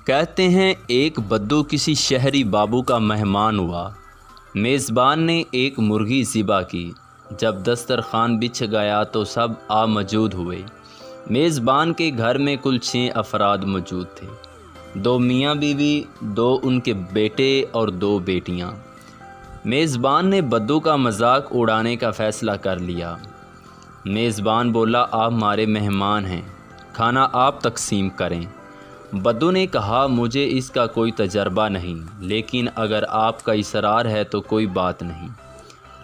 کہتے ہیں ایک بدو کسی شہری بابو کا مہمان ہوا۔ میزبان نے ایک مرغی ذبح کی۔ جب دسترخوان بچھ گیا تو سب موجود ہوئے۔ میزبان کے گھر میں کل 6 افراد موجود تھے، 2 میاں بیوی، 2 ان کے بیٹے اور 2 بیٹیاں۔ میزبان نے بدو کا مذاق اڑانے کا فیصلہ کر لیا۔ میزبان بولا، آپ ہمارے مہمان ہیں، کھانا آپ تقسیم کریں۔ بدو نے کہا، مجھے اس کا کوئی تجربہ نہیں، لیکن اگر آپ کا اصرار ہے تو کوئی بات نہیں،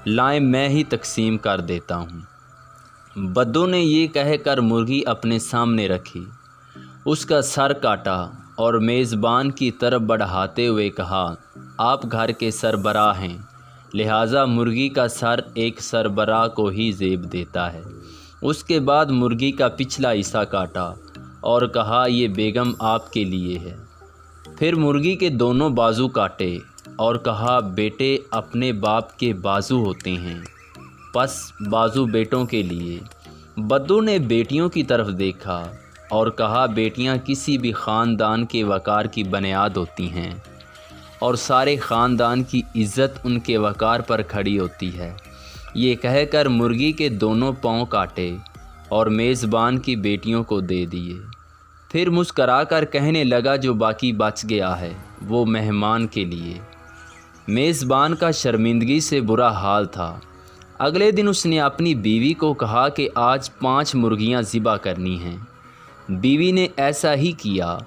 لائیں میں ہی تقسیم کر دیتا ہوں۔ بدو نے یہ کہہ کر مرغی اپنے سامنے رکھی، اس کا سر کاٹا اور میزبان کی طرف بڑھاتے ہوئے کہا، آپ گھر کے سربراہ ہیں، لہٰذا مرغی کا سر ایک سربراہ کو ہی زیب دیتا ہے۔ اس کے بعد مرغی کا پچھلا حصہ کاٹا اور کہا، یہ بیگم آپ کے لیے ہے۔ پھر مرغی کے دونوں بازو کاٹے اور کہا، بیٹے اپنے باپ کے بازو ہوتے ہیں، پس بازو بیٹوں کے لیے۔ بدو نے بیٹیوں کی طرف دیکھا اور کہا، بیٹیاں کسی بھی خاندان کے وقار کی بنیاد ہوتی ہیں اور سارے خاندان کی عزت ان کے وقار پر کھڑی ہوتی ہے۔ یہ کہہ کر مرغی کے دونوں پاؤں کاٹے اور میزبان کی بیٹیوں کو دے دیے۔ پھر مسکرا کر کہنے لگا، جو باقی بچ گیا ہے وہ مہمان کے لیے۔ میزبان کا شرمندگی سے برا حال تھا۔ اگلے دن اس نے اپنی بیوی کو کہا کہ آج 5 مرغیاں ذبح کرنی ہیں۔ بیوی نے ایسا ہی کیا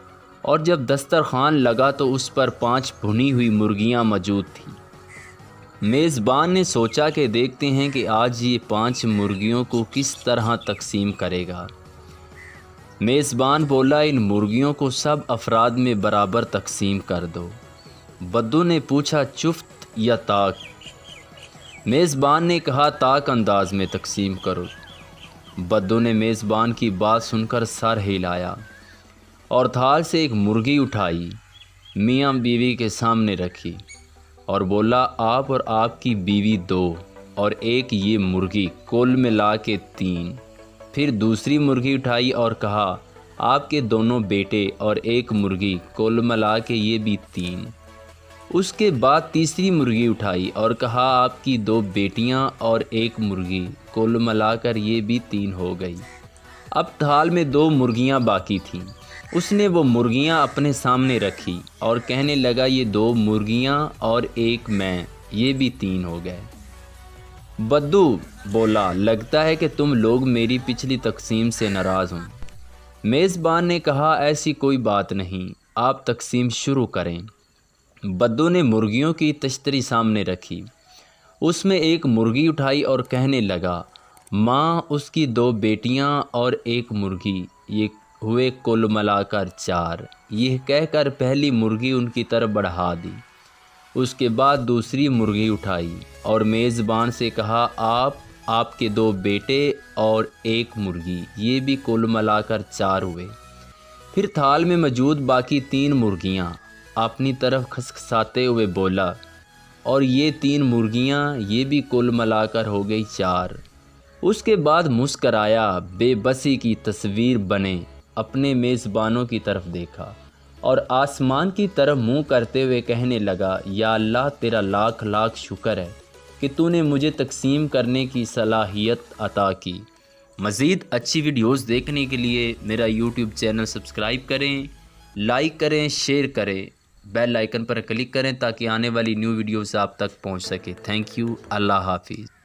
اور جب دسترخوان لگا تو اس پر 5 بھنی ہوئی مرغیاں موجود تھیں۔ میزبان نے سوچا کہ دیکھتے ہیں کہ آج یہ 5 مرغیوں کو کس طرح تقسیم کرے گا۔ میزبان بولا، ان مرغیوں کو سب افراد میں برابر تقسیم کر دو۔ بدو نے پوچھا، چفت یا طاق؟ میزبان نے کہا، طاق انداز میں تقسیم کرو۔ بدو نے میزبان کی بات سن کر سر ہلایا اور تھال سے ایک مرغی اٹھائی، میاں بیوی کے سامنے رکھی اور بولا، آپ اور آپ کی بیوی 2 اور ایک یہ مرغی، کل ملا کے 3۔ پھر دوسری مرغی اٹھائی اور کہا، آپ کے دونوں بیٹے اور ایک مرغی، کل ملا کے یہ بھی 3۔ اس کے بعد تیسری مرغی اٹھائی اور کہا، آپ کی 2 بیٹیاں اور ایک مرغی، کل ملا کر یہ بھی 3 ہو گئی۔ اب تھال میں 2 مرغیاں باقی تھیں۔ اس نے وہ مرغیاں اپنے سامنے رکھی اور کہنے لگا، یہ 2 مرغیاں اور ایک میں، یہ بھی 3 ہو گئے۔ بدو بولا، لگتا ہے کہ تم لوگ میری پچھلی تقسیم سے ناراض ہوں۔ میزبان نے کہا، ایسی کوئی بات نہیں، آپ تقسیم شروع کریں۔ بدو نے مرغیوں کی تشتری سامنے رکھی، اس میں ایک مرغی اٹھائی اور کہنے لگا، ماں، اس کی 2 بیٹیاں اور ایک مرغی، یہ ہوئے کل ملا کر 4۔ یہ کہہ کر پہلی مرغی ان کی طرف بڑھا دی۔ اس کے بعد دوسری مرغی اٹھائی اور میزبان سے کہا، آپ کے 2 بیٹے اور ایک مرغی، یہ بھی کل ملا کر 4 ہوئے۔ پھر تھال میں موجود باقی 3 مرغیاں اپنی طرف کھسکھساتے ہوئے بولا، اور یہ 3 مرغیاں، یہ بھی کل ملا کر ہو گئی 4۔ اس کے بعد مسکرایا، بے بسی کی تصویر بنے اپنے میزبانوں کی طرف دیکھا اور آسمان کی طرف منہ کرتے ہوئے کہنے لگا، یا اللہ، تیرا لاکھ لاکھ شکر ہے کہ تو نے مجھے تقسیم کرنے کی صلاحیت عطا کی۔ مزید اچھی ویڈیوز دیکھنے کے لیے میرا یوٹیوب چینل سبسکرائب کریں، لائک کریں، شیئر کریں، بیل آئیکن پر کلک کریں تاکہ آنے والی نیو ویڈیوز آپ تک پہنچ سکے۔ تھینک یو، اللہ حافظ۔